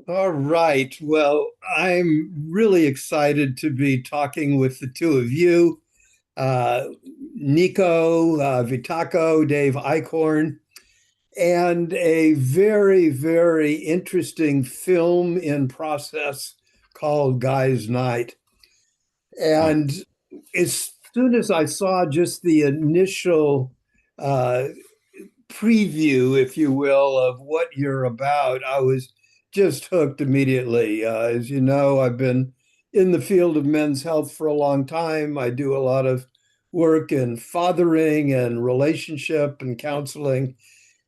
All right. Well, I'm really excited to be talking with the two of you, uh, Niko, Vitako, Dave Eichhorn, and a very, very interesting film in process called Guys' Night. Hmm. And as soon as I saw just the initial uh, preview, if you will, of what you're about, I was just hooked immediately. As you know, I've been in the field of men's health for a long time. I do a lot of work in fathering and relationship and counseling.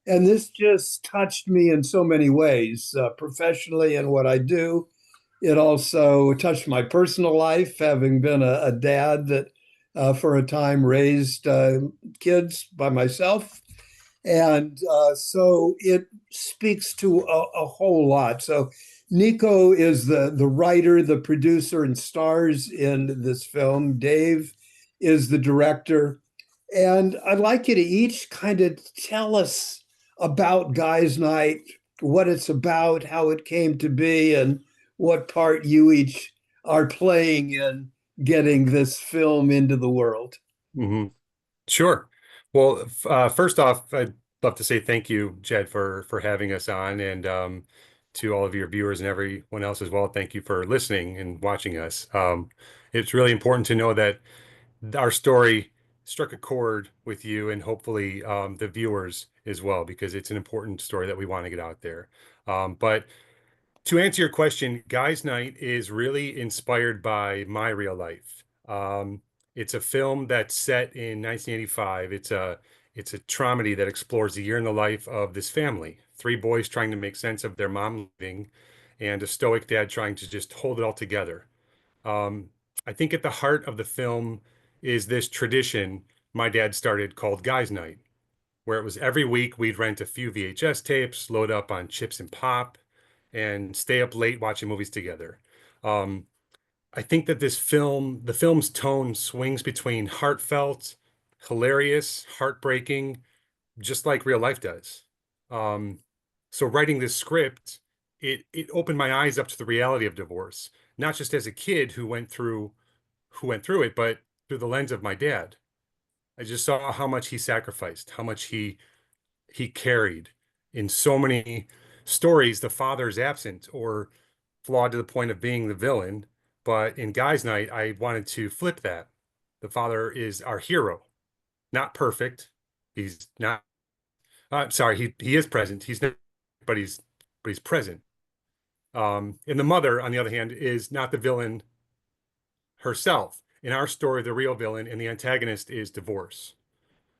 And this just touched me in so many ways, professionally and what I do. It also touched my personal life, having been a dad that for a time raised kids by myself, and so it speaks to a whole lot. So Niko is the writer, the producer, and stars in this film. Dave is the director. And I'd like you to each kind of tell us about Guys' Night, what it's about, how it came to be, and what part you each are playing in getting this film into the world. Hmm. Sure. Well, first off, I'd love to say thank you, Jed, for having us on, and to all of your viewers and everyone else as well. Thank you for listening and watching us. It's really important to know that our story struck a chord with you and hopefully the viewers as well, because it's an important story that we want to get out there. But to answer your question, Guys Night is really inspired by my real life. It's a film that's set in 1985. It's a dramedy that explores the year in the life of this family. Three boys trying to make sense of their mom leaving, and a stoic dad trying to just hold it all together. Um, I think at the heart of the film is this tradition my dad started called Guys Night, where it was every week we'd rent a few VHS tapes, load up on chips and pop, and stay up late watching movies together. Um, I think that the film's tone swings between heartfelt, hilarious, heartbreaking, just like real life does. Um, so writing this script, it opened my eyes up to the reality of divorce, not just as a kid who went through it, but through the lens of my dad. I just saw how much he sacrificed, how much he carried. In so many stories, the father is absent or flawed to the point of being the villain. But in Guys Night, I wanted to flip that. The father is our hero, not perfect. He's not. Sorry, he is present. He's not, but he's present. And the mother, on the other hand, is not the villain herself. In our story, the real villain and the antagonist is divorce.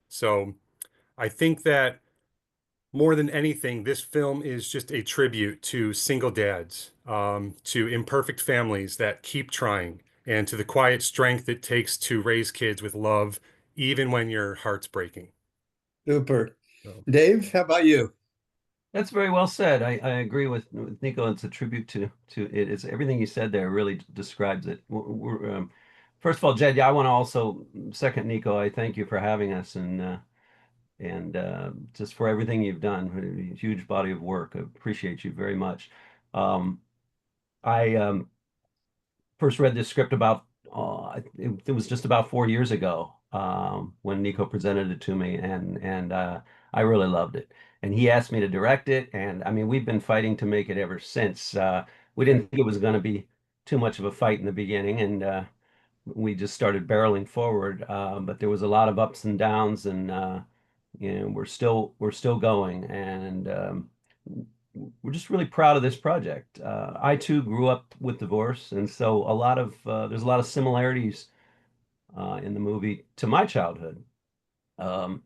So I think that more than anything, this film is just a tribute to single dads, to imperfect families that keep trying, and to the quiet strength it takes to raise kids with love, even when your heart's breaking. Super. So, Dave, how about you? That's very well said. I agree with Nico. It's a tribute to it. It's everything you said there really describes it. First of all, Jed, yeah, I want to also second Nico. I thank you for having us and just for everything you've done. A huge body of work. I appreciate you very much. Um, I first read this script about it was just about 4 years ago when Nico presented it to me, and I really loved it. And he asked me to direct it, and I mean we've been fighting to make it ever since. We didn't think it was going to be too much of a fight in the beginning, and we just started barreling forward. But there was a lot of ups and downs, and we're still going, and we're just really proud of this project. I too grew up with divorce, and so there's a lot of similarities in the movie to my childhood, um,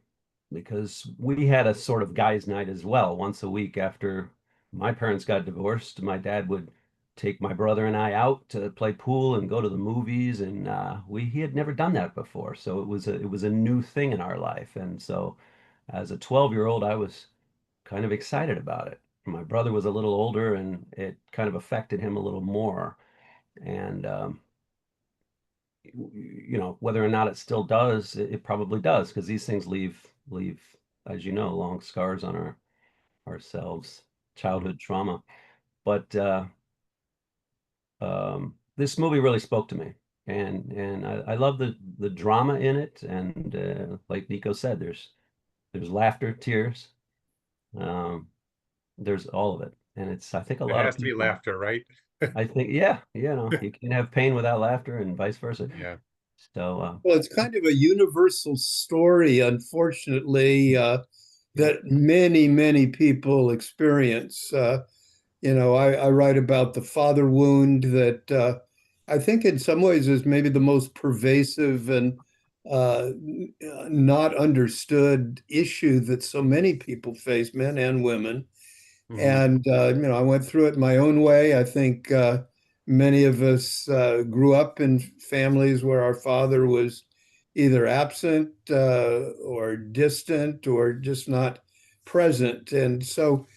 because we had a sort of guys' night as well. Once a week after my parents got divorced, my dad would take my brother and I out to play pool and go to the movies, and we he had never done that before, so it was a new thing in our life, and so as a 12-year-old, I was kind of excited about it. My brother was a little older, and it kind of affected him a little more. And whether or not it still does, it probably does, because these things leave, as you know, long scars on ourselves, mhm. childhood trauma. but this movie really spoke to me, and I love the drama in it, and like Niko said, there's laughter, tears, um, there's all of it, and it's I think a It lot of has to be people. laughter, right? I think yeah, you can have pain without laughter, and vice versa. Yeah. So Well, it's kind of a universal story, unfortunately, that many, many people experience. I write about the father wound that I think in some ways is maybe the most pervasive and uh, not understood issue that so many people face, men and women. Hmm. And I went through it my own way. I think many of us grew up in families where our father was either absent or distant or just not present. And so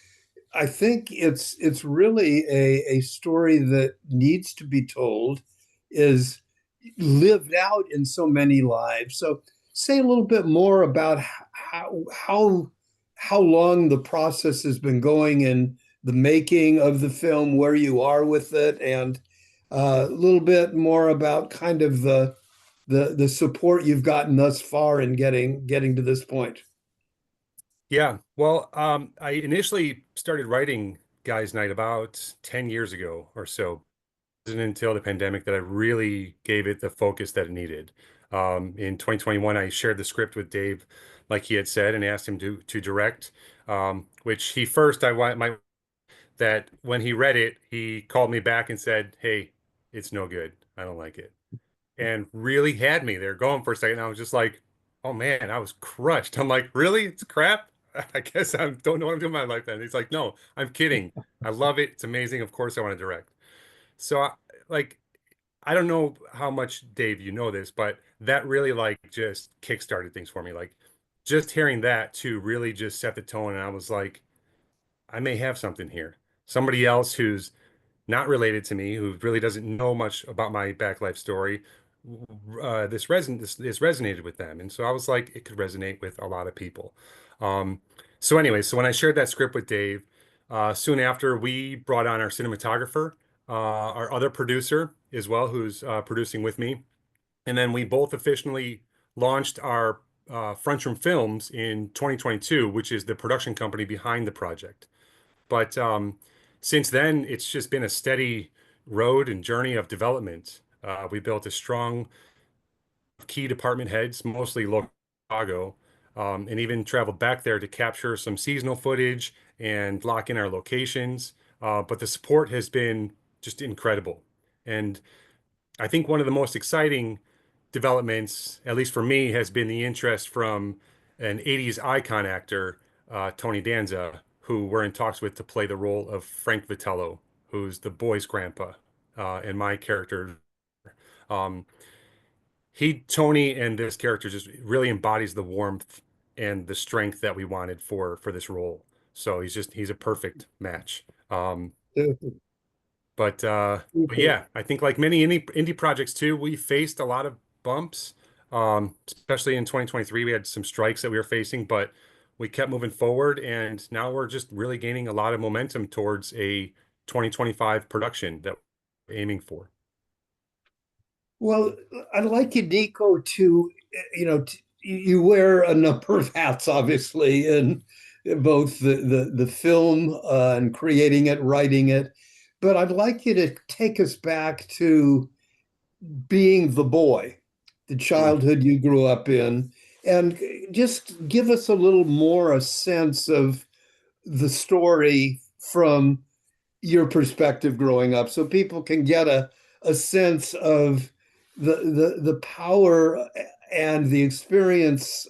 I think it's really a story that needs to be told, is lived out in so many lives. So say a little bit more about how long the process has been going in the making of the film, where you are with it, and a little bit more about kind of the support you've gotten thus far in getting to this point. Yeah. Well, I initially started writing Guys Night about 10 years ago or so. It wasn't until the pandemic that I really gave it the focus that it needed. In 2021, I shared the script with Dave, like he had said, and asked him to direct. Which he first I want my that when he read it, he called me back and said, "Hey, it's no good. I don't like it." And really had me there going for a second. I was just like, "Oh man," I was crushed. I'm like, "Really? It's crap." I guess I don't know what I'm doing with my life then. He's like, "No, I'm kidding. I love it. It's amazing. Of course I want to direct." So like I don't know how much, Dave, you know this, but that really like just kickstarted things for me. Like just hearing that too really just set the tone. And I was like, I may have something here. Somebody else who's not related to me, who really doesn't know much about my back life story, this resonated with them, and so I was like, it could resonate with a lot of people. Um, so anyway, so when I shared that script with Dave, soon after we brought on our cinematographer, our other producer as well, who's producing with me, and then we both officially launched our Front Room Films in 2022, which is the production company behind the project. But since then, it's just been a steady road and journey of development. We built a strong key department heads, mostly local Chicago, and even traveled back there to capture some seasonal footage and lock in our locations. But the support has been just incredible. And I think one of the most exciting developments, at least for me, has been the interest from an 80s icon actor, Tony Danza, who we're in talks with to play the role of Frank Vitello, who's the boy's grandpa, and my character. Um, Tony and this character just really embodies the warmth and the strength that we wanted for this role. So he's a perfect match. But yeah, I think like many indie projects too, we faced a lot of bumps. Especially in 2023, we had some strikes that we were facing, but we kept moving forward, and now we're just really gaining a lot of momentum towards a 2025 production that we're aiming for. Well, I'd like you, Niko, to, you wear a number of hats, obviously, in both the film and creating it, writing it. But I'd like you to take us back to being the boy, the Mm. childhood you grew up in, and just give us a little more a sense of the story from your perspective growing up so people can get a sense of the power and the experience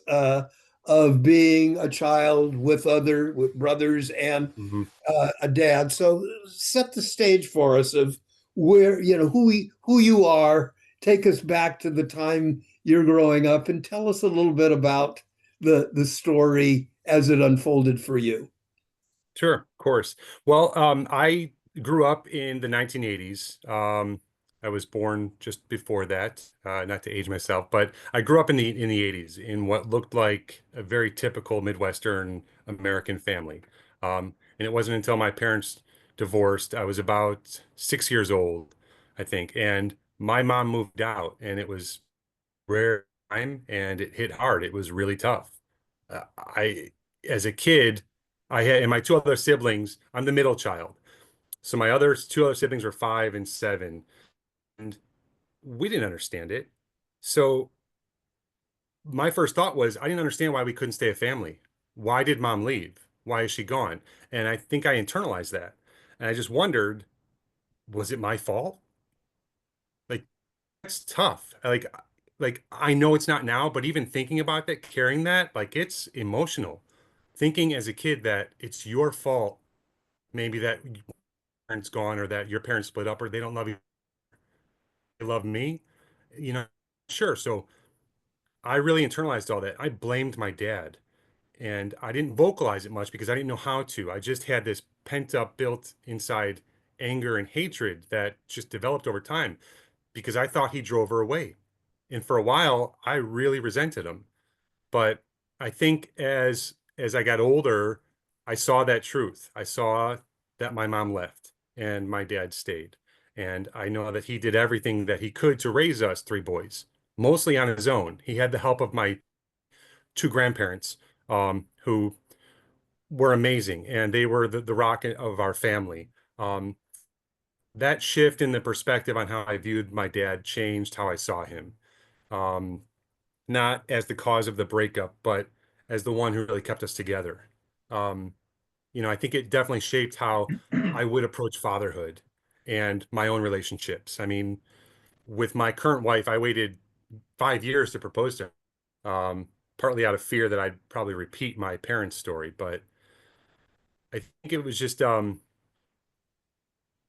of being a child with brothers and Mhm. a dad. So set the stage for us of where, who you are. Take us back to the time you're growing up and tell us a little bit about the story as it unfolded for you. Sure, of course. Well, I grew up in the 1980s. I was born just before that, not to age myself, but I grew up in the 80s in what looked like a very typical Midwestern American family. And it wasn't until my parents divorced. I was about 6 years old, I think, and my mom moved out, and it was rare time, and it hit hard. It was really tough. As a kid, I had, and my two other siblings, I'm the middle child. So my two other siblings were 5 and 7, and we didn't understand it. So my first thought was, I didn't understand why we couldn't stay a family. Why did mom leave? Why is she gone? And I think I internalized that. And I just wondered, was it my fault? Like, that's tough. Like I know it's not now, but even thinking about that, carrying that, like it's emotional. Thinking as a kid that it's your fault, maybe that your parents gone or that your parents split up or they don't love you, they love me, you know, sure. So I really internalized all that. I blamed my dad and I didn't vocalize it much because I didn't know how to. I just had this pent up, built inside anger and hatred that just developed over time because I thought he drove her away. And for a while, I really resented him. But I think as I got older, I saw that truth. I saw that my mom left and my dad stayed. And I know that he did everything that he could to raise us three boys, mostly on his own. He had the help of my two grandparents, who were amazing, and they were the rock of our family. Um, that shift in the perspective on how I viewed my dad changed how I saw him. Um, not as the cause of the breakup, but as the one who really kept us together. Um, I think it definitely shaped how I would approach fatherhood and my own relationships. I mean, with my current wife, I waited 5 years to propose to her, partly out of fear that I'd probably repeat my parents' story. But I think it was just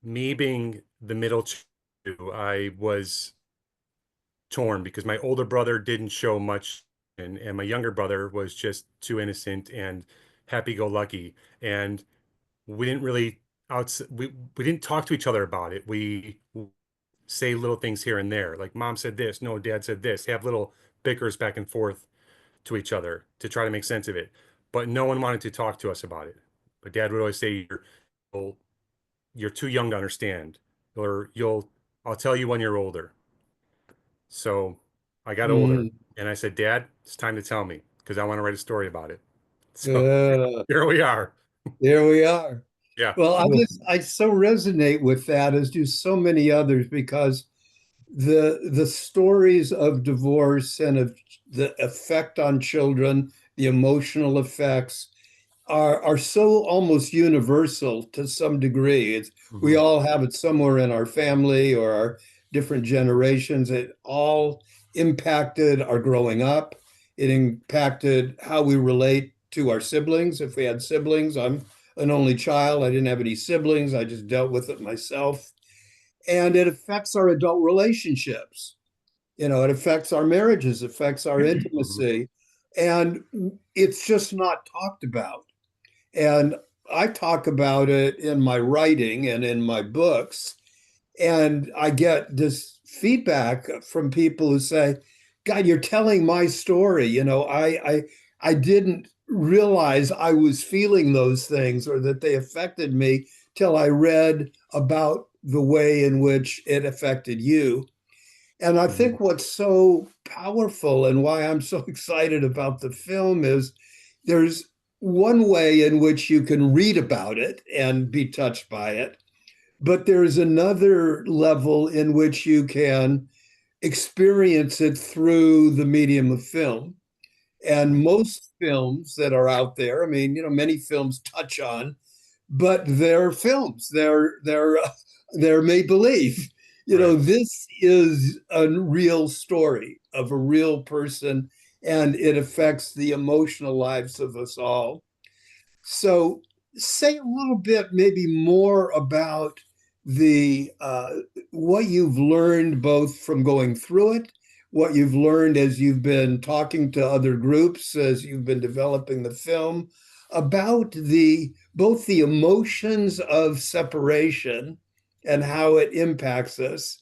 me being the middle child. I was torn because my older brother didn't show much, and my younger brother was just too innocent and happy-go-lucky. And we didn't really we didn't talk to each other about it. We say little things here and there, like mom said this, no, dad said this, have little bickers back and forth to each other to try to make sense of it. But no one wanted to talk to us about it. But dad would always say, you're too young to understand, or I'll tell you when you're older. So I got older Mm. and I said, Dad, it's time to tell me because I want to write a story about it. So Uh, here we are. there we are. Yeah. Well, I so resonate with that, as do so many others, because the stories of divorce and of the effect on children, the emotional effects, are so almost universal to some degree. We Mhm. all have it somewhere in our family or our different generations. It all impacted our growing up. It impacted how we relate to our siblings. If we had siblings, I'm an only child. I didn't have any siblings. I just dealt with it myself. And it affects our adult relationships. It affects our marriages, affects our Mhm. intimacy. And it's just not talked about. And I talk about it in my writing and in my books. And I get this feedback from people who say, God, you're telling my story. I didn't realize I was feeling those things or that they affected me till I read about the way in which it affected you. And I Mhm. think what's so powerful and why I'm so excited about the film is there's one way in which you can read about it and be touched by it, but there's another level in which you can experience it through the medium of film. And most films that are out there, I mean, many films touch on, but they're films. They're made believe. Right. This is a real story of a real person, and it affects the emotional lives of us all. So, say a little bit, maybe more about the what you've learned both from going through it, what you've learned as you've been talking to other groups, as you've been developing the film, about the both the emotions of separation and how it impacts us,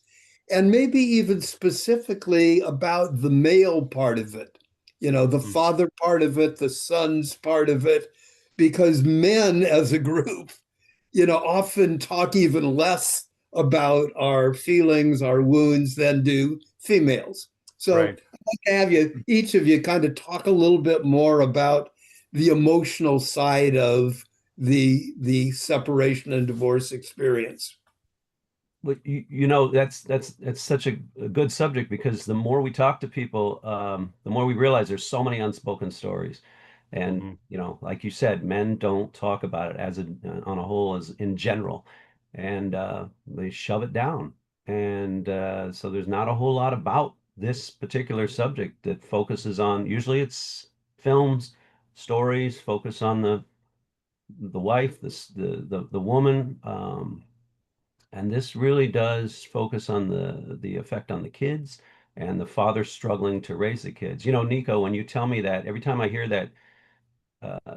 and maybe even specifically about the male part of it, the Mm. father part of it, the son's part of it, because men as a group often talk even less about our feelings, our wounds than do females. So Right. I'd like to have each of you kind of talk a little bit more about the emotional side of the separation and divorce experience. But that's such a good subject, because the more we talk to people, the more we realize there's so many unspoken stories. And Mhm. like you said, men don't talk about it on a whole, as in general, and they shove it down. And so there's not a whole lot about this particular subject that focuses on. Usually, it's films, stories focus on the wife, the woman. And this really does focus on the effect on the kids and the father struggling to raise the kids. Niko, when you tell me that, every time I hear that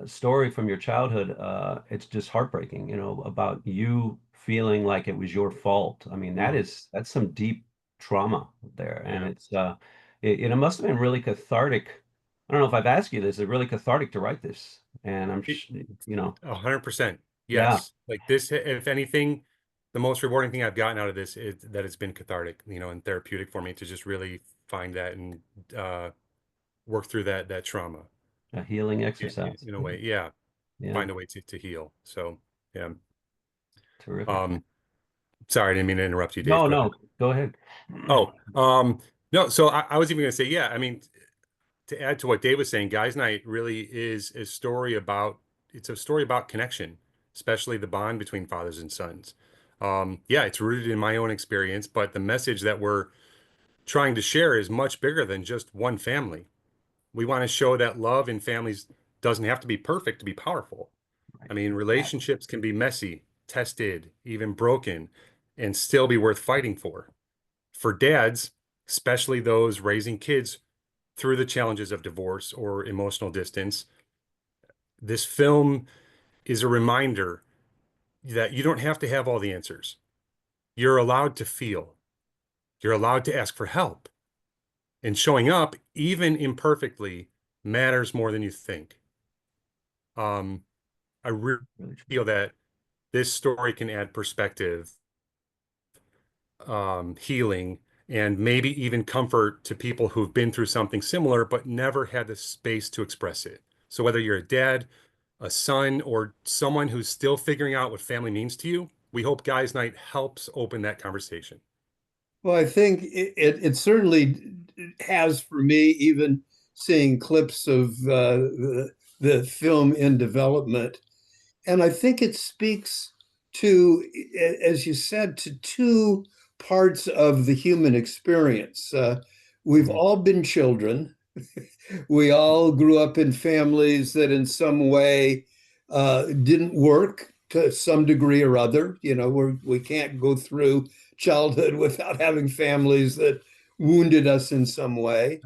story from your childhood, it's just heartbreaking, about you feeling like it was your fault. I mean, Mhm. that's some deep trauma there. And Yeah. it must have been really cathartic. I don't know if I've asked you this, it's really cathartic to write this. And It- 100%. yeah, Yes. Like this, if anything, the most rewarding thing I've gotten out of this is that it's been cathartic, and therapeutic for me to just really find that and uh, work through that trauma a healing exercise. in a way. Yeah. Yeah, Find a way to heal. So, yeah. terrific. Um, Sorry, I didn't mean to interrupt you, Dave. No, Go ahead. no, go ahead. Oh, no. So I was even going to say, yeah, I mean, to add to what Dave was saying, Guys Night really is a story about, it's a story about connection, especially the bond between fathers and sons. Yeah, it's rooted in my own experience, but the message that we're trying to share is much bigger than just one family. We want to show that love in families doesn't have to be perfect to be powerful. Right. I mean, relationships can be messy, tested, even broken, and still be worth fighting for. For dads, especially those raising kids through the challenges of divorce or emotional distance, this film is a reminder that you don't have to have all the answers. You're allowed to feel, you're allowed to ask for help. And showing up, even imperfectly, matters more than you think. Um, I really Really true. feel that this story can add perspective, healing, and maybe even comfort to people who've been through something similar but never had the space to express it. So whether you're a dad, a son, or someone who's still figuring out what family means to you, we hope Guys Night helps open that conversation. Well, I think it certainly has for me, even seeing clips of the film in development. And I think it speaks to, as you said, to two parts of the human experience. We've Mhm. all been children. We all grew up in families that in some way didn't work to some degree or other. We can't go through childhood without having families that wounded us in some way.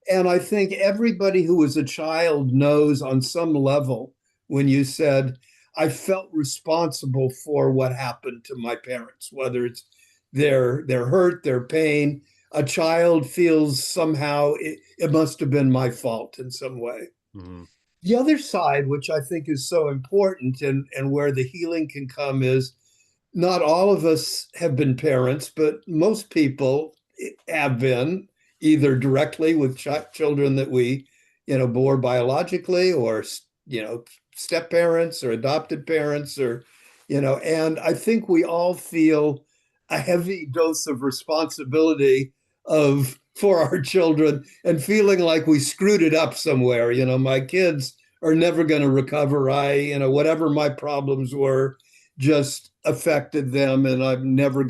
And I think everybody who was a child knows on some level when you said, I felt responsible for what happened to my parents, whether it's their hurt, their pain. A child feels somehow it must have been my fault in some way. Mhm. The other side, which I think is so important and where the healing can come, is not all of us have been parents, but most people have been either directly with children that we, bore biologically, or step parents or adopted parents, or and I think we all feel a heavy dose of responsibility of for our children and feeling like we screwed it up somewhere. My kids are never going to recover. Whatever my problems were just affected them, and they're never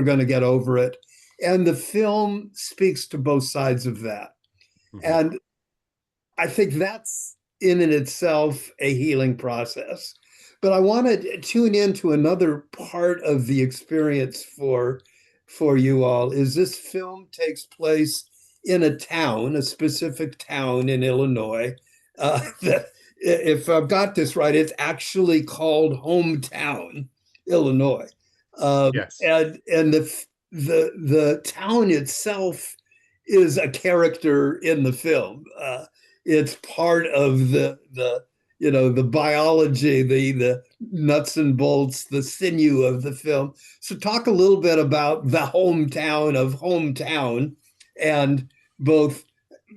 gonna get over it. And the film speaks to both sides of that. Mhm. And I think that's in and itself a healing process. But I want to tune into another part of the experience for you all. Is this film takes place in a specific town in Illinois. That, if I've got this right, it's actually called Hometown, Illinois. Yes. And the town itself is a character in the film. It's part of the biology, the nuts and bolts, the sinew of the film. So talk a little bit about the hometown of hometown, and both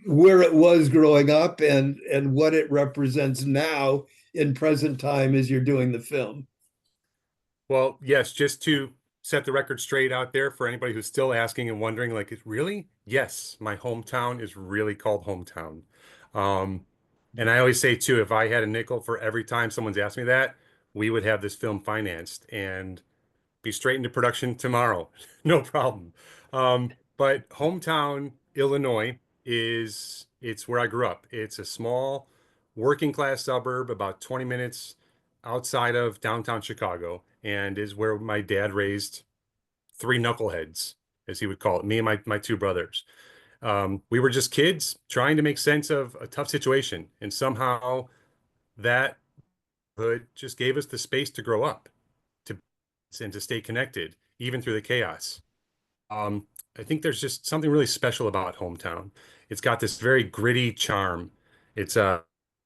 where it was growing up and what it represents now in present time as you're doing the film. Well, yes, just to set the record straight out there for anybody who's still asking and wondering, like, really? Yes, my hometown is really called hometown. Um, and I always say too, if I had a nickel for every time someone's asked me that, we would have this film financed and be straight into production tomorrow. No problem. But hometown Illinois it's where I grew up. It's a small working class suburb about 20 minutes outside of downtown Chicago, and is where my dad raised three knuckleheads, as he would call it, me and my two brothers. We were just kids trying to make sense of a tough situation, and somehow that hood just gave us the space to grow up, to and to stay connected, even through the chaos. Um, I think there's just something really special about hometown. It's got this very gritty charm. It's a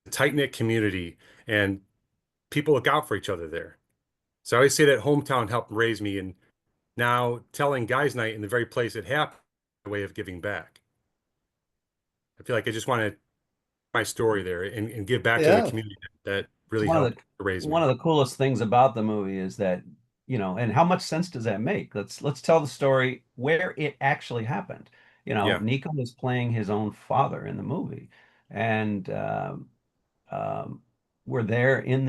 tight-knit community, and people look out for each other there. So I always say that hometown helped raise me, and now telling guys' night in the very place it happened, a way of giving back. I feel like I just want to my story there and give back to the Yeah. community that really One of helped raise me. one of the coolest things about the movie is that, and how much sense does that make? Let's tell the story where it actually happened. Yeah, Niko was playing his own father in the movie, and um, we're there in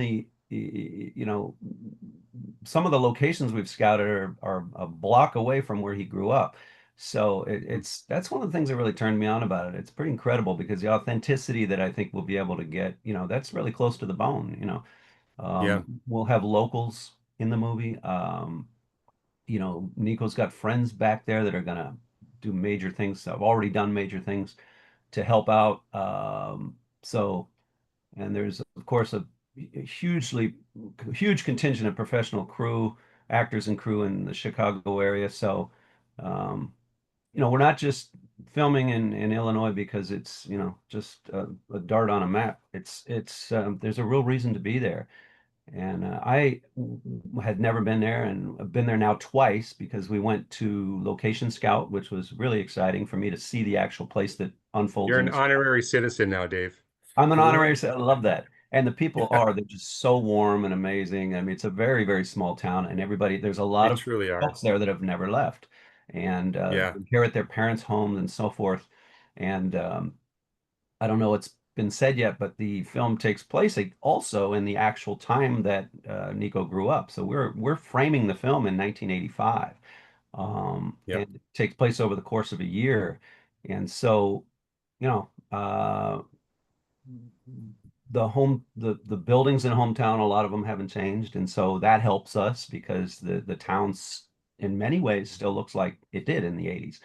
some of the locations we've scouted are a block away from where he grew up. So that's one of the things that really turned me on about it. It's pretty incredible because the authenticity that I think we'll be able to get, that's really close to the bone. yeah, We'll have locals in the movie. Niko's got friends back there that are gonna do major things. I've already done major things to help out. And there's of course a huge contingent of professional actors and crew in the Chicago area. So, we're not just filming in Illinois because it's, just a dart on a map. There's a real reason to be there. And had never been there, and I've been there now twice because we went to Location Scout, which was really exciting for me to see the actual place that unfolds you're in an the sky. honorary citizen now, Dave. I'm an Yeah. honorary, I love that. And the people they're just so warm and amazing. I mean, it's a very, very small town, and there's a lot They of truly are. folks there that have never left and Yeah, inherit their parents' homes and so forth. And I don't know what's been said yet, but the film takes place also in the actual time that Niko grew up. So we're framing the film in 1985, yep, and it takes place over the course of a year. And so, the buildings in hometown, a lot of them haven't changed, and so that helps us because the town's in many ways still looks like it did in the 80s.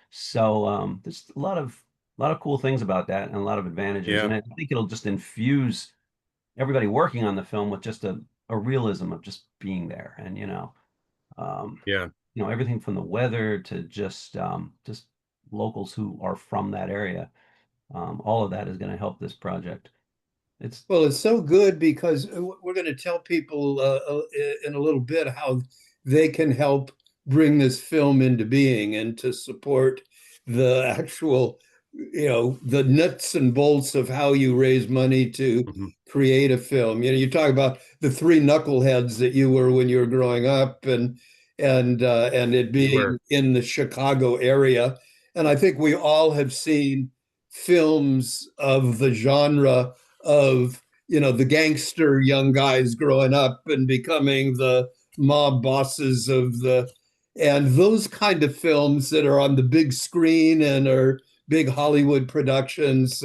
So there's a lot of cool things about that and a lot of advantages, yeah, and I think it'll just infuse everybody working on the film with just a realism of just being there, and um, yeah. everything from the weather to just locals who are from that area. All of that is going to help this project. It's Well, it's so good because we're going to tell people in a little bit how they can help bring this film into being and to support the actual, the nuts and bolts of how you raise money to Mhm. create a film. You talk about the three knuckleheads that you were when you were growing up, and it We being were. in the Chicago area. And I think we all have seen films of the genre of the gangster young guys growing up and becoming the mob bosses of the and those kind of films that are on the big screen and are big Hollywood productions,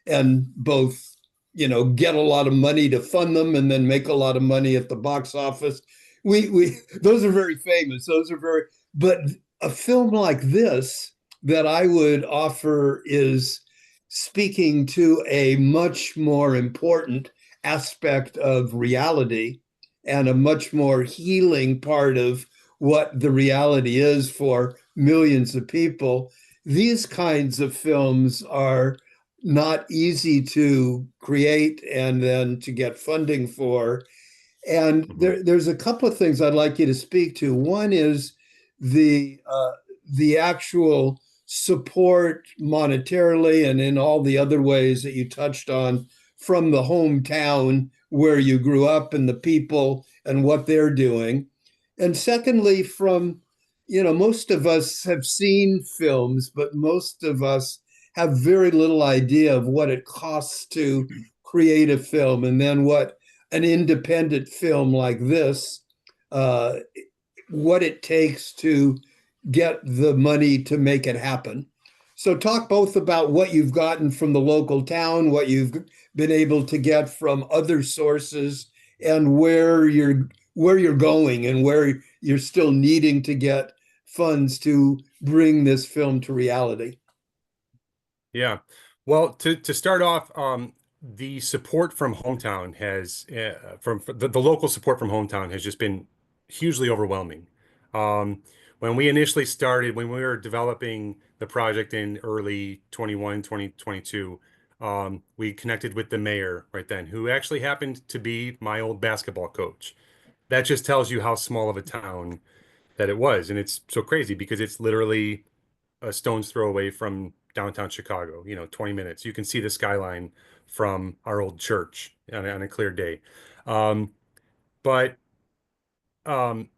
and both get a lot of money to fund them and then make a lot of money at the box office. We those are very famous. Those are very but a film like this that I would offer is speaking to a much more important aspect of reality and a much more healing part of what the reality is for millions of people. These kinds of films are not easy to create and then to get funding for. And Mhm. there's a couple of things I'd like you to speak to. One is the actual support monetarily and in all the other ways that you touched on from the hometown where you grew up and the people and what they're doing. And secondly, from, most of us have seen films, but most of us have very little idea of what it costs to create a film and then what an independent film like this, uh, what it takes to get the money to make it happen. So talk both about what you've gotten from the local town, what you've been able to get from other sources, and where you're going and where you're still needing to get funds to bring this film to reality. Yeah. Well, to start off, the support from hometown has from the local support from hometown has just been hugely overwhelming. When we initially started, when we were developing the project in early 2022, we connected with the mayor right then, who actually happened to be my old basketball coach. That just tells you how small of a town that it was, and it's so crazy because it's literally a stone's throw away from downtown Chicago, 20 minutes. You can see the skyline from our old church on a clear day. But um,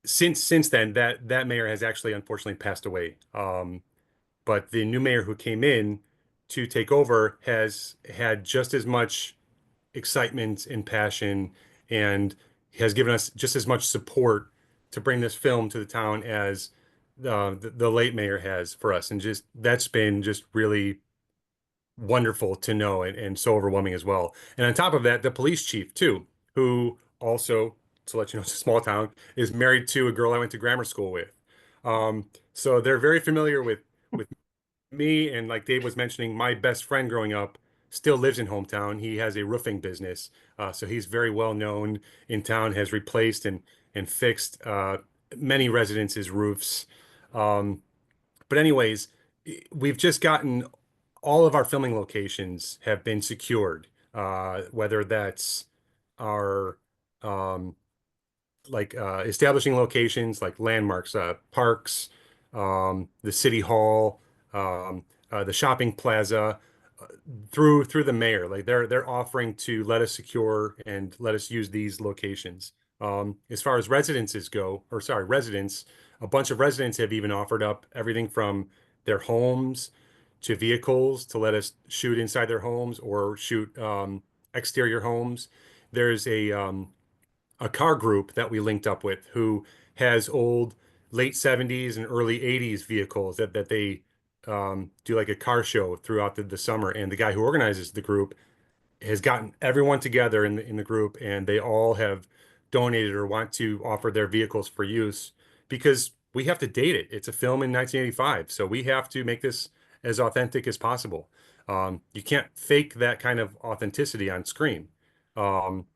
since then, that mayor has actually unfortunately passed away. But the new mayor who came in to take over has had just as much excitement and passion and has given us just as much support to bring this film to the town as the late mayor has for us. And just that's been just really wonderful to know and so overwhelming as well. And on top of that, the police chief too, who also, to let you know, it's a small town, is married to a girl I went to grammar school with. So they're very familiar with me, and like Dave was mentioning, my best friend growing up still lives in hometown. He has a roofing business, so he's very well known in town. Has replaced and fixed many residences' roofs. Um, but anyways, we've just gotten all of our filming locations have been secured. Whether that's our um, establishing locations like landmarks, parks, the city hall, the shopping plaza, through the mayor. Like they're offering to let us secure and let us use these locations. As far as residences go, or sorry, residents, a bunch of residents have even offered up everything from their homes to vehicles to let us shoot inside their homes or shoot exterior homes. There's a car group that we linked up with who has old late 70s and early 80s vehicles that they do like a car show throughout the summer. And the guy who organizes the group has gotten everyone together in the group, and they all have donated or want to offer their vehicles for use because we have to date it. It's a film in 1985, so we have to make this as authentic as possible. You can't fake that kind of authenticity on screen. Um,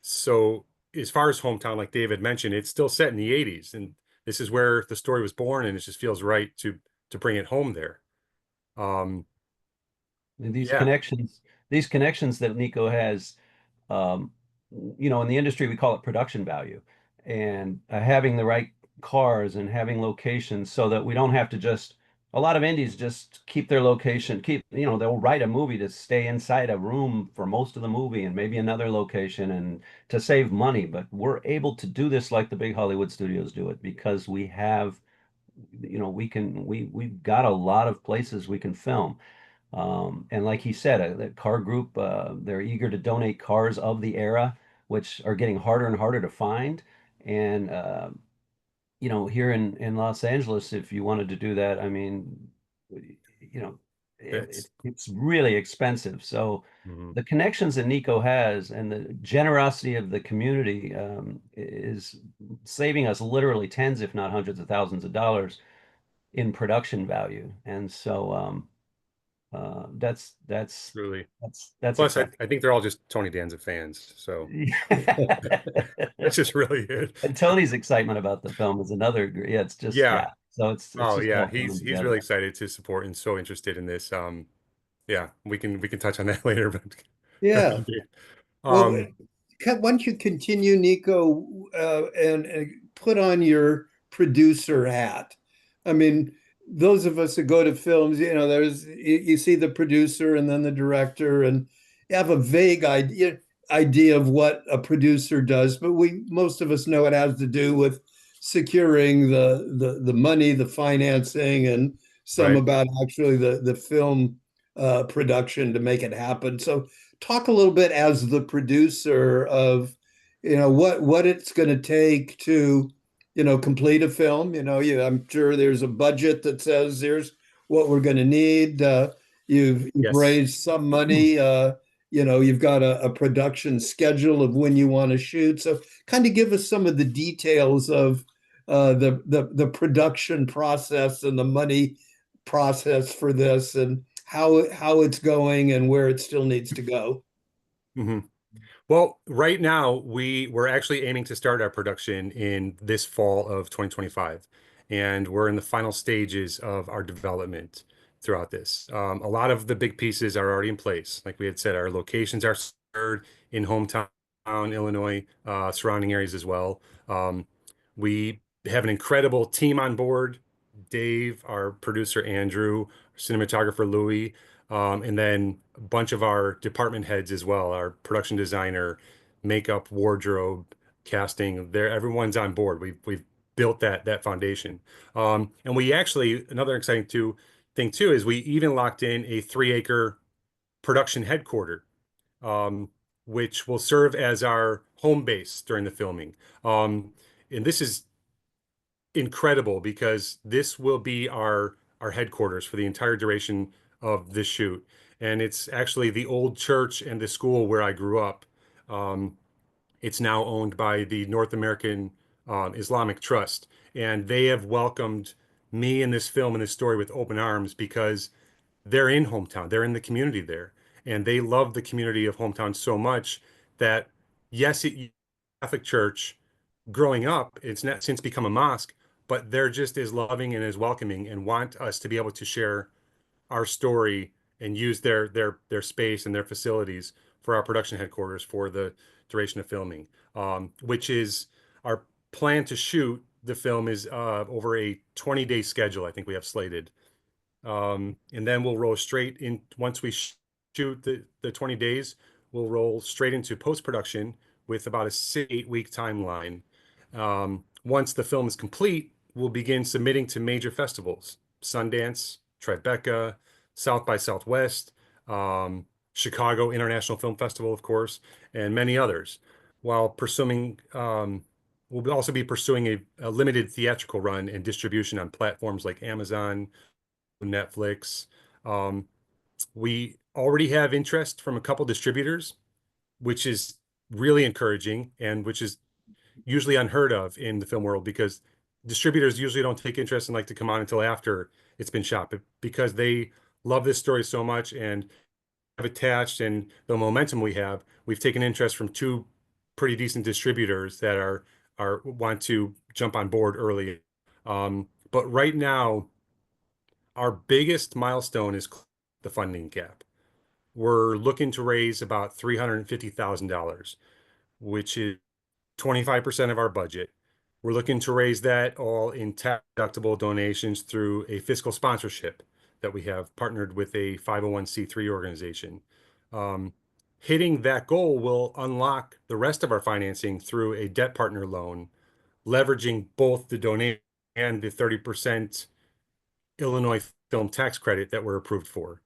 so as far as hometown, like David mentioned, it's still set in the 80s, and this is where the story was born, and it just feels right to bring it home there. Um, And yeah, these connections that Niko has, um, in the industry, we call it production value. And having the right cars and having locations so that we don't have to a lot of indies just keep their location, they'll write a movie to stay inside a room for most of the movie and maybe another location and to save money. But we're able to do this like the big Hollywood studios do it because we have, we've got a lot of places we can film. And like he said, the car group, they're eager to donate cars of the era, which are getting harder and harder to find. And, here in Los Angeles, if you wanted to do that, I mean, you know, that's it's really expensive. So mhm. the connections that Niko has and the generosity of the community is saving us literally tens, if not hundreds of thousands of dollars in production value. And so, that's that's Truly. that's Plus, exciting. I think they're all just Tony Danza fans, so that's just really it. And Tony's excitement about the film is another. Yeah, Yeah. yeah. So it's Oh just yeah, all he's coming he's together. really excited to support and so interested in this. Yeah, we can touch on that later, but Yeah. Well, um, why don't you continue, Nico, and put on your producer hat? I mean, those of us that go to films, you see the producer and then the director, and you have a vague idea of what a producer does, but most of us know it has to do with securing the money, the financing, and some right. about actually the film production to make it happen. So talk a little bit as the producer of what it's going to take to complete a film. I'm sure there's a budget that says here's what we're going to need. You've Yes. raised some money. You've got a production schedule of when you want to shoot. So kind of give us some of the details of the production process and the money process for this, and how it's going and where it still needs to go. hmm Well, right now we're actually aiming to start our production in this fall of 2025, and we're in the final stages of our development throughout this. A lot of the big pieces are already in place. Like we had said, our locations are secured in hometown, Illinois, surrounding areas as well. We have an incredible team on board. Dave, our producer, Andrew, cinematographer, Louis, and then a bunch of our department heads as well, our production designer, makeup, wardrobe, casting. There, everyone's on board. We've built that foundation. And we actually, another exciting thing too is we even locked in a 3-acre production headquarters, um, which will serve as our home base during the filming. And this is incredible because this will be our headquarters for the entire duration of this shoot. And it's actually the old church and the school where I grew up. Um, it's now owned by the North American Islamic Trust, and they have welcomed me in this film and this story with open arms because they're in hometown, they're in the community there, and they love the community of hometown so much that yes, Catholic Church growing up, it's not since become a mosque, but they're just as loving and as welcoming and want us to be able to share our story and use their space and their facilities for our production headquarters for the duration of filming, which is our plan to shoot the film is over a 20-day schedule, I think we have slated. And then we'll roll straight in once we shoot the 20 days, we'll roll straight into post-production with about a 6 to 8 week timeline. Once the film is complete, we'll begin submitting to major festivals, Sundance, Tribeca, South by Southwest, Chicago International Film Festival, of course, and many others, while pursuing we'll also be pursuing a limited theatrical run and distribution on platforms like Amazon, Netflix. Um, we already have interest from a couple distributors, which is really encouraging and which is usually unheard of in the film world because distributors usually don't take interest and like to come on until after it's been shot, but because they love this story so much and have attached and the momentum we have, we've taken interest from 2 pretty decent distributors that are want to jump on board early. But right now, our biggest milestone is the funding gap. We're looking to raise about $350,000, which is 25% of our budget. We're looking to raise that all in tax-deductible donations through a fiscal sponsorship that we have partnered with a 501(c)(3) organization. Um, Hitting that goal will unlock the rest of our financing through a debt partner loan, leveraging both the donation and the 30% Illinois film tax credit that we're approved for.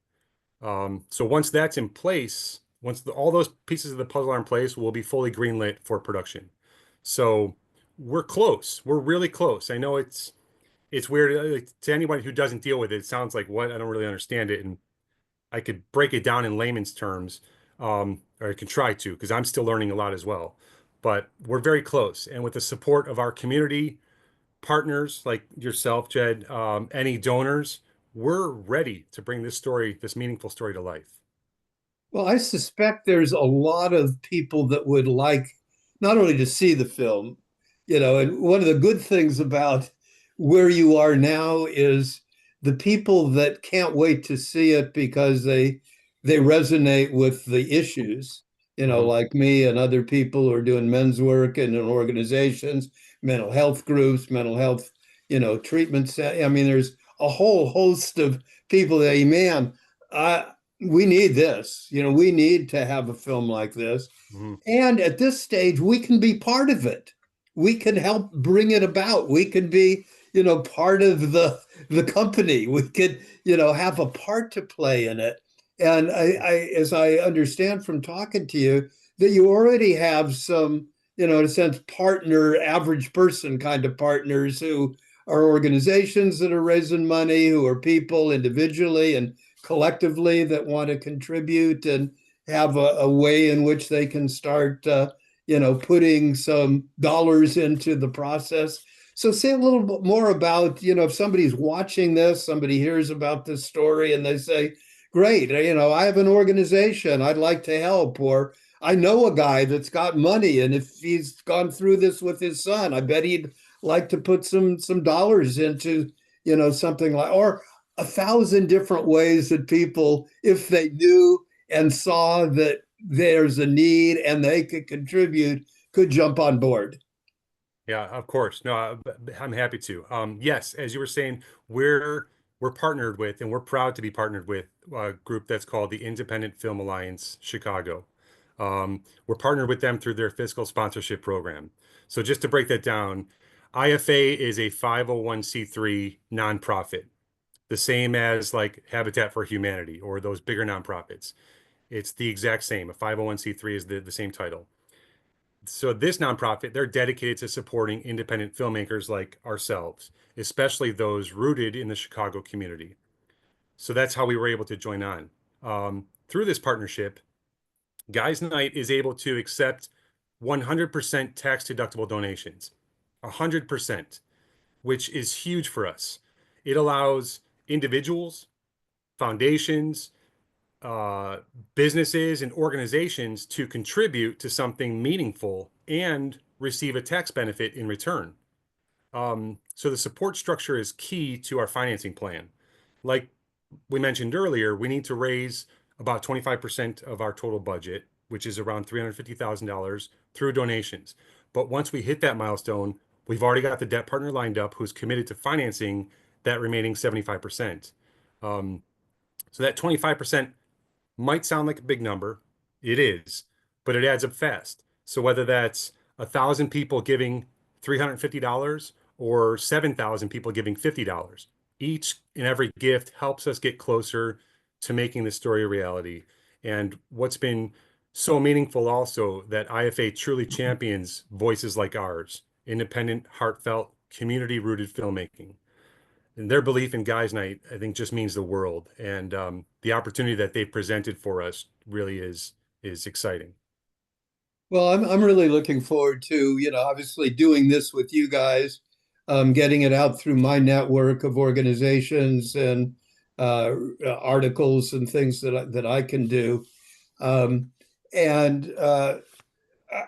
So once that's in place, once all those pieces of the puzzle are in place, we'll be fully greenlit for production. So we're close. We're really close. I know it's weird to anyone who doesn't deal with it. It sounds like what I don't really understand it, and I could break it down in layman's terms, or I can try to because I'm still learning a lot as well. But we're very close, and with the support of our community partners like yourself, Jed, any donors, we're ready to bring this story, this meaningful story to life. Well, I suspect there's a lot of people that would like not only to see the film, and one of the good things about where you are now is the people that can't wait to see it because they they resonate with the issues, like me and other people who are doing men's work and in organizations, mental health groups, mental health, treatments. I mean, there's a whole host of people that, hey, man, we need this. We need to have a film like this. Mhm. And at this stage, we can be part of it. We can help bring it about. We can be, part of the company. We could, have a part to play in it. And as I understand from talking to you, that you already have some, in a sense, partner, average person kind of partners who are organizations that are raising money, who are people individually and collectively that want to contribute and have a way in which they can start, putting some dollars into the process. So say a little bit more about, if somebody's watching this, somebody hears about this story and they say, great, I have an organization, I'd like to help, or I know a guy that's got money, and if he's gone through this with his son, I bet he'd like to put some dollars into, something like, or 1,000 different ways that people, if they knew and saw that there's a need and they could contribute, could jump on board. Yeah, of course. No, I'm happy to. Yes, as you were saying, we're partnered with, and we're proud to be partnered with a group that's called the Independent Film Alliance Chicago. We're partnered with them through their fiscal sponsorship program. So just to break that down, IFA is a 501c3 nonprofit, the same as like Habitat for Humanity or those bigger nonprofits. It's the exact same. A 501c3 is the same title. So this nonprofit, they're dedicated to supporting independent filmmakers like ourselves, especially those rooted in the Chicago community. So that's how we were able to join on. Through this partnership, Guys Night is able to accept 100% tax deductible donations, 100%, which is huge for us. It allows individuals, foundations, uh, businesses and organizations to contribute to something meaningful and receive a tax benefit in return. So the support structure is key to our financing plan. Like we mentioned earlier, we need to raise about 25% of our total budget, which is around $350,000 through donations. But once we hit that milestone, we've already got the debt partner lined up who's committed to financing that remaining 75%. So that 25% might sound like a big number. It is, but it adds up fast. So whether that's 1,000 people giving $350 or 7,000 people giving $50, each and every gift helps us get closer to making the story a reality. And what's been so meaningful also that IFA truly champions voices like ours, independent, heartfelt, community-rooted filmmaking. And their belief in Guys Night, I think, just means the world. And the opportunity that they've presented for us really is exciting. Well, I'm really looking forward to, obviously doing this with you guys, getting it out through my network of organizations and articles and things that I can do. Um, and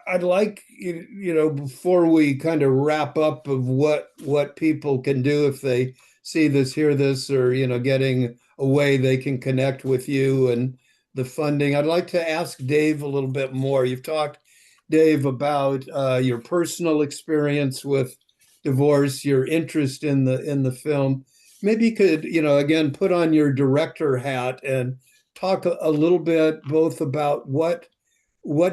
I'd like, before we kind of wrap up of what people can do if they see this, hear this, or, getting a way they can connect with you and the funding. I'd like to ask Dave a little bit more. You've talked, Dave, about your personal experience with divorce, your interest in the film. Maybe you could, again, put on your director hat and talk a little bit both about what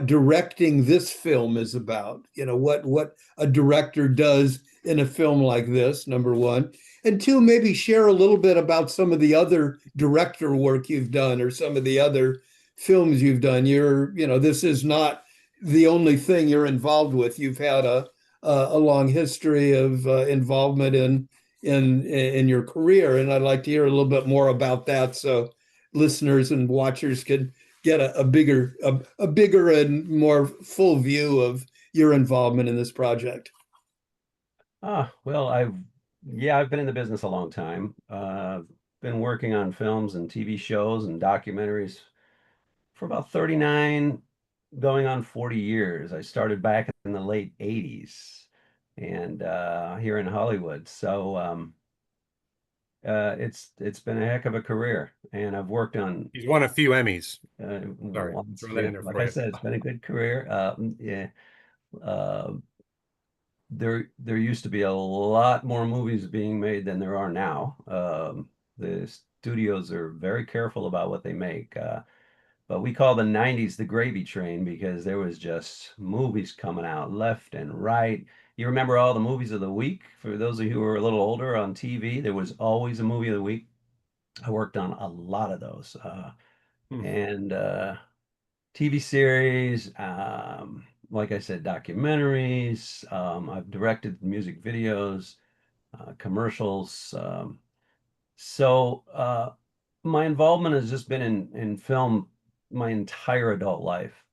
directing this film is about, what a director does in a film like this, number one. And two, maybe share a little bit about some of the other director work you've done or some of the other films you've done. This is not the only thing you're involved with. You've had a long history of involvement in your career, and I'd like to hear a little bit more about that so listeners and watchers can get a bigger and more full view of your involvement in this project. Well, I've been in the business a long time. Been working on films and TV shows and documentaries for about 39, going on 40 years. I started back in the late 80s and here in Hollywood. So It's been a heck of a career, and I've worked on He's won a few Emmys. Sorry, once, throw that yeah, in there like for I you. said, it's been a good career. Yeah, uh, there used to be a lot more movies being made than there are now. The studios are very careful about what they make. But we call the 90s the gravy train because there was just movies coming out left and right. You remember all the movies of the week? For those of you who are a little older on TV, there was always a movie of the week. I worked on a lot of those. Hmm. And TV series, like I said, documentaries. I've directed music videos, commercials. So my involvement has just been in film my entire adult life.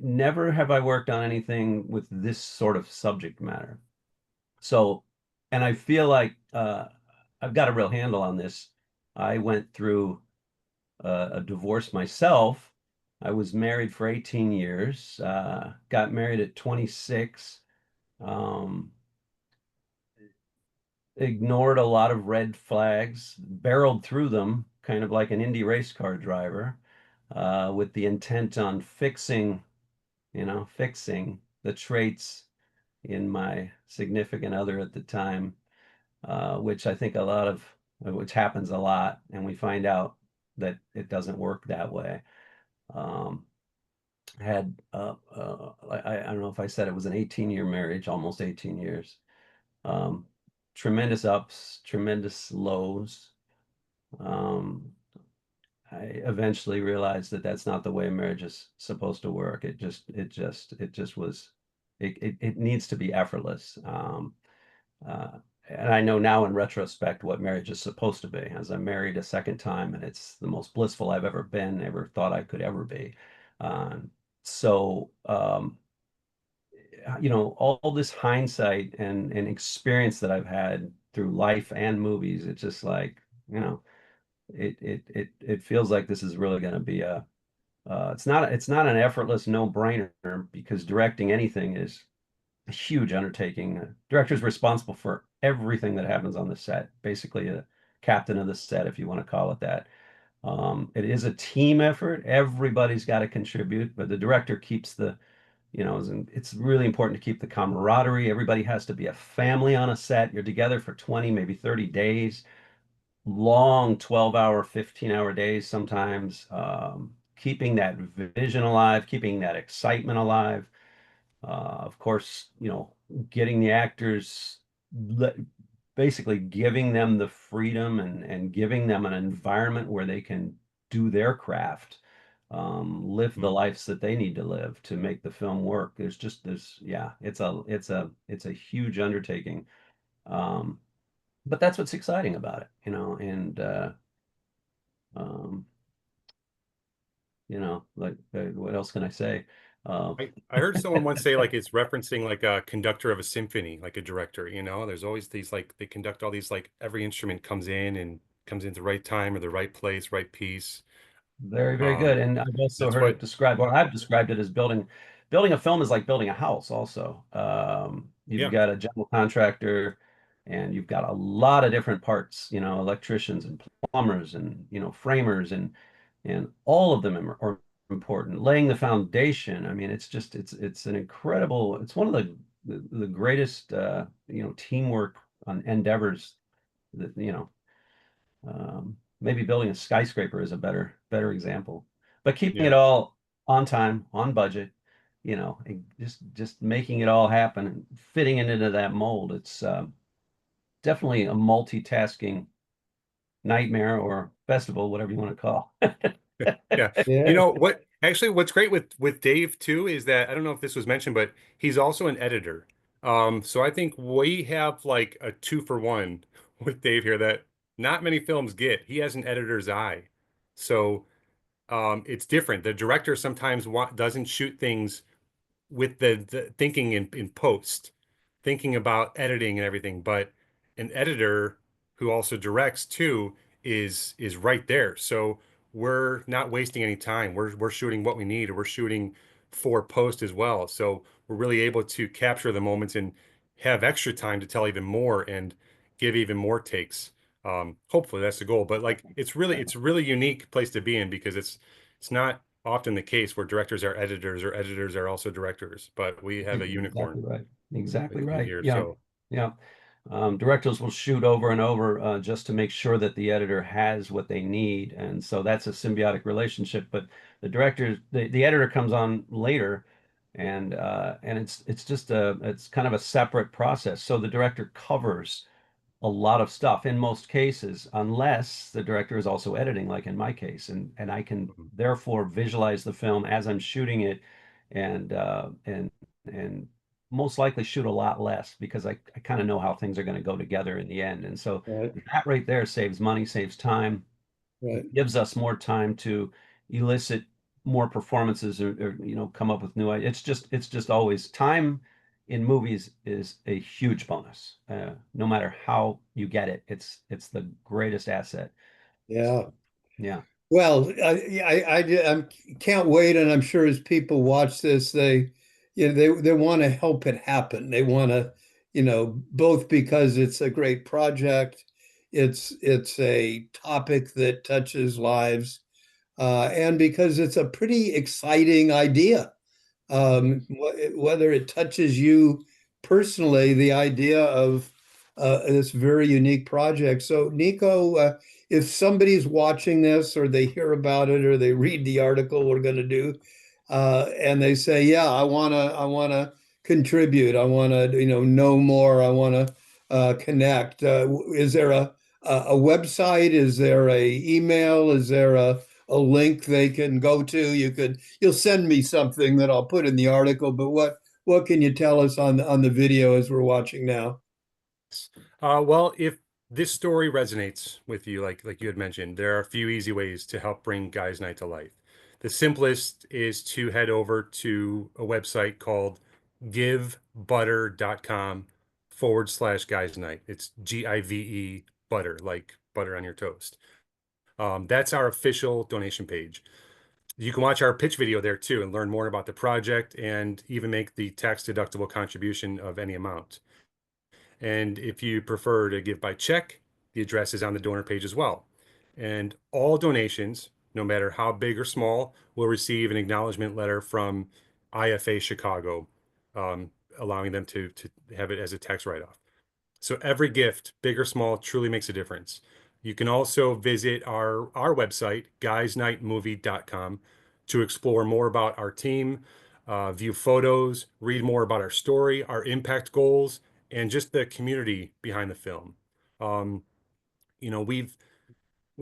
Never have I worked on anything with this sort of subject matter. So, and I feel like I've got a real handle on this. I went through a divorce myself. I was married for 18 years, got married at 26, um, ignored a lot of red flags, barreled through them, kind of like an Indy race car driver, with the intent on fixing the traits in my significant other at the time, which I think which happens a lot, and we find out that it doesn't work that way. Um, had I don't know if I said it was an 18-year marriage, almost 18 years. Um, Tremendous ups, tremendous lows. Um, I eventually realized that that's not the way marriage is supposed to work. It needs to be effortless. Uh, and I know now in retrospect what marriage is supposed to be, as I'm married a second time, and it's the most blissful I've ever been, ever thought I could ever be. Um, so, all this hindsight and experience that I've had through life and movies, it's just like, it feels like this is really going to be it's not an effortless no-brainer because directing anything is a huge undertaking. Director's responsible for everything that happens on the set, basically a captain of the set, if you want to call it that. It is a team effort. Everybody's got to contribute, but the director keeps it's really important to keep the camaraderie. Everybody has to be a family on a set. You're together for 20, maybe 30 days, long 12-hour, 15-hour days sometimes. Keeping that vision alive, keeping that excitement alive. Of course, getting the actors, basically giving them the freedom and giving them an environment where they can do their craft, live the Hmm. lives that they need to live to make the film work. Yeah, it's a huge undertaking. Um, but that's what's exciting about it, and um, like what else can I say? Uh, I heard someone once say like it's referencing like a conductor of a symphony, like a director, there's always these like they conduct all these like every instrument comes in and comes in at the right time or the right place, right piece. Very, very good. Um, And I've also that's heard it what, described, or I've described it as building a film is like building a house also. You've yeah, got a general contractor and you've got a lot of different parts, electricians and plumbers and, framers and all of them are important. Laying the foundation. I mean, it's an incredible, it's one of the greatest, teamwork on endeavors that, maybe building a skyscraper is a better example. But keeping yeah. it all on time, on budget, and just making it all happen and fitting it into that mold. It's definitely a multitasking nightmare or festival, whatever you want to call. Yeah. Yeah. What's great with Dave too is that I don't know if this was mentioned, but he's also an editor. So I think we have like a two for one with Dave here that not many films get. He has an editor's eye. So it's different. The director sometimes doesn't shoot things with the thinking in post, thinking about editing and everything. But an editor who also directs too is right there. So we're not wasting any time. We're shooting what we need, or we're shooting for post as well. So we're really able to capture the moments and have extra time to tell even more. And give even more takes. Hopefully that's the goal, but like it's a really unique place to be in, because it's not often the case where directors are editors or editors are also directors, but we have a unicorn Exactly right. Exactly right. here. Yeah. So Yeah. Directors will shoot over and over just to make sure that the editor has what they need, and so that's a symbiotic relationship. But the editor comes on later, and it's just it's kind of a separate process. So the director covers a lot of stuff in most cases, unless the director is also editing, like in my case, and I can mhm. therefore visualize the film as I'm shooting it, and and most likely shoot a lot less because I kind of know how things are going to go together in the end. And so Right, that right there saves money, saves time, right. gives us more time to elicit more performances or come up with new ideas. It's just always time in movies is a huge bonus. No matter how you get it, it's the greatest asset. Yeah. Yeah. Well, can't wait, and I'm sure as people watch this, they want to help it happen. They want to, both because it's a great project, it's a topic that touches lives, and because it's a pretty exciting idea. Whether it touches you personally, the idea of this very unique project. So, Niko, if somebody's watching this, or they hear about it, or they read the article we're going to do, and they say, "Yeah, I wanna contribute. I want to, know more. I want to connect." Is there a website? Is there a email? Is there a link they can go to? You'll send me something that I'll put in the article, but what can you tell us on the video as we're watching now? Well, if this story resonates with you, like you had mentioned, there are a few easy ways to help bring Guys Night to life. The simplest is to head over to a website called givebutter.com/Guys Night. It's GIVE butter, like butter on your toast. That's our official donation page. You can watch our pitch video there too and learn more about the project and even make the tax deductible contribution of any amount. And if you prefer to give by check, the address is on the donor page as well. And all donations, no matter how big or small, will receive an acknowledgement letter from IFA Chicago, allowing them to have it as a tax write-off. So every gift, big or small, truly makes a difference. You can also visit our website, guysnightmovie.com, to explore more about our team, view photos, read more about our story, our impact goals, and just the community behind the film. Um, we've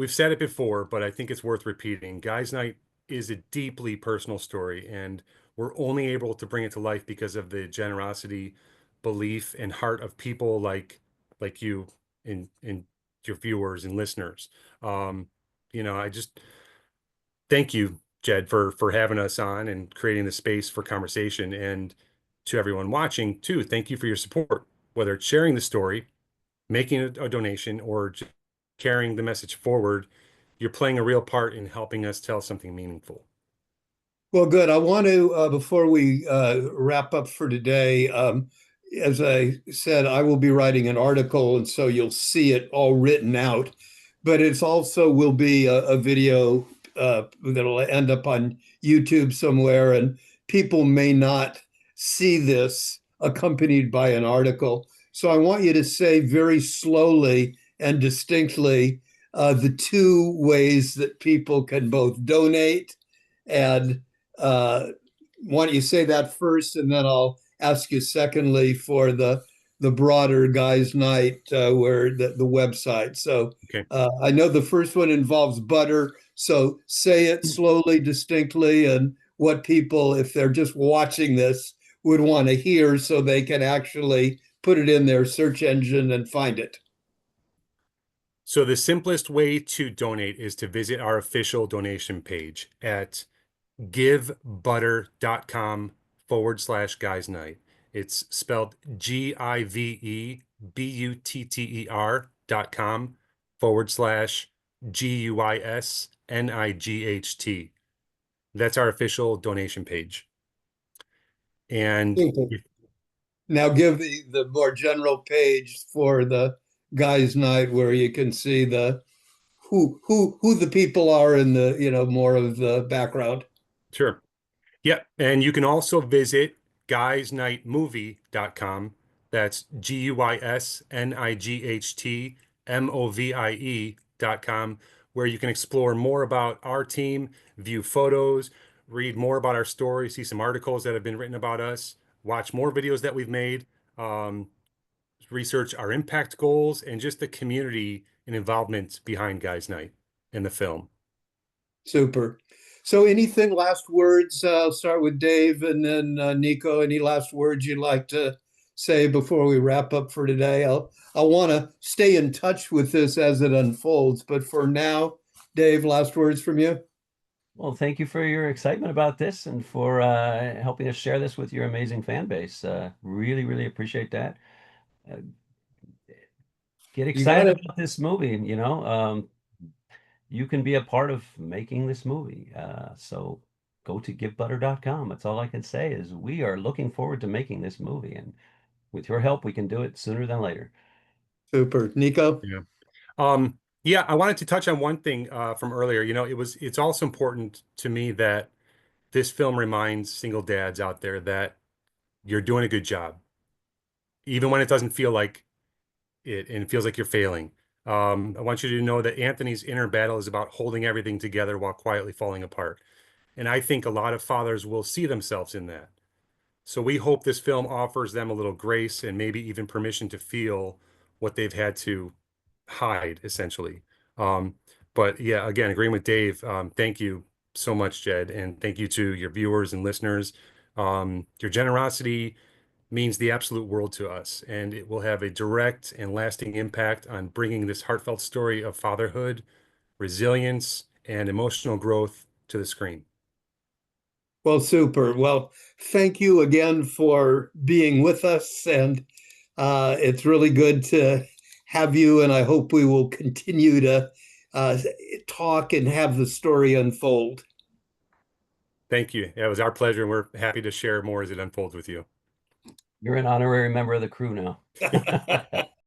said it before, but I think it's worth repeating. Guys Night is a deeply personal story, and we're only able to bring it to life because of the generosity, belief, and heart of people like you and your viewers and listeners. I just thank you, Jed, for having us on and creating the space for conversation. And to everyone watching too, thank you for your support, whether it's sharing the story, making a donation, or just carrying the message forward. You're playing a real part in helping us tell something meaningful. Well, good. I want to, before we wrap up for today, as I said, I will be writing an article, and so you'll see it all written out. But it's also will be a video that'll end up on YouTube somewhere, and people may not see this accompanied by an article. So I want you to say very slowly and distinctly the two ways that people can both donate and uh, why don't you say that first, and then I'll ask you secondly for the broader guys' night where the website. So Okay. I know the first one involves butter, so say it slowly, distinctly, and what people, if they're just watching this, would want to hear so they can actually put it in their search engine and find it. So the simplest way to donate is to visit our official donation page at givebutter.com/Guys Night. It's spelled GIVEBUTTER.com/GUISNIGHT. That's our official donation page. And Now give the more general page for the guys' night where you can see the who the people are in the, more of the background. Sure. Yeah. And you can also visit guysnightmovie.com. That's GUYSNIGHTMOVIE.com, where you can explore more about our team, view photos, read more about our story, see some articles that have been written about us, watch more videos that we've made, um, research our impact goals, and just the community and involvement behind Guys Night in the film. Super. So anything, last words? I'll start with Dave and then Niko. Any last words you'd like to say before we wrap up for today? I want to stay in touch with this as it unfolds, but for now, Dave, last words from you. Well, thank you for your excitement about this and for helping us share this with your amazing fan base. Really, really appreciate that. Uh, get You got excited it. about this movie. You can be a part of making this movie. So go to givebutter.com. That's all I can say is we are looking forward to making this movie. And with your help, we can do it sooner than later. Super. Niko? Yeah. Yeah, I wanted to touch on one thing from earlier. It's also important to me that this film reminds single dads out there that you're doing a good job, even when it doesn't feel like it and it feels like you're failing. I want you to know that Anthony's inner battle is about holding everything together while quietly falling apart. And I think a lot of fathers will see themselves in that. So we hope this film offers them a little grace and maybe even permission to feel what they've had to hide, essentially. Um, but yeah, again, agreeing with Dave, thank you so much, Jed, and thank you to your viewers and listeners. Your generosity means the absolute world to us, and it will have a direct and lasting impact on bringing this heartfelt story of fatherhood, resilience, and emotional growth to the screen. Well, super. Well, thank you again for being with us. And it's really good to have you. And I hope we will continue to uh, talk and have the story unfold. Thank you. It was our pleasure, and we're happy to share more as it unfolds with you. You're an honorary member of the crew now.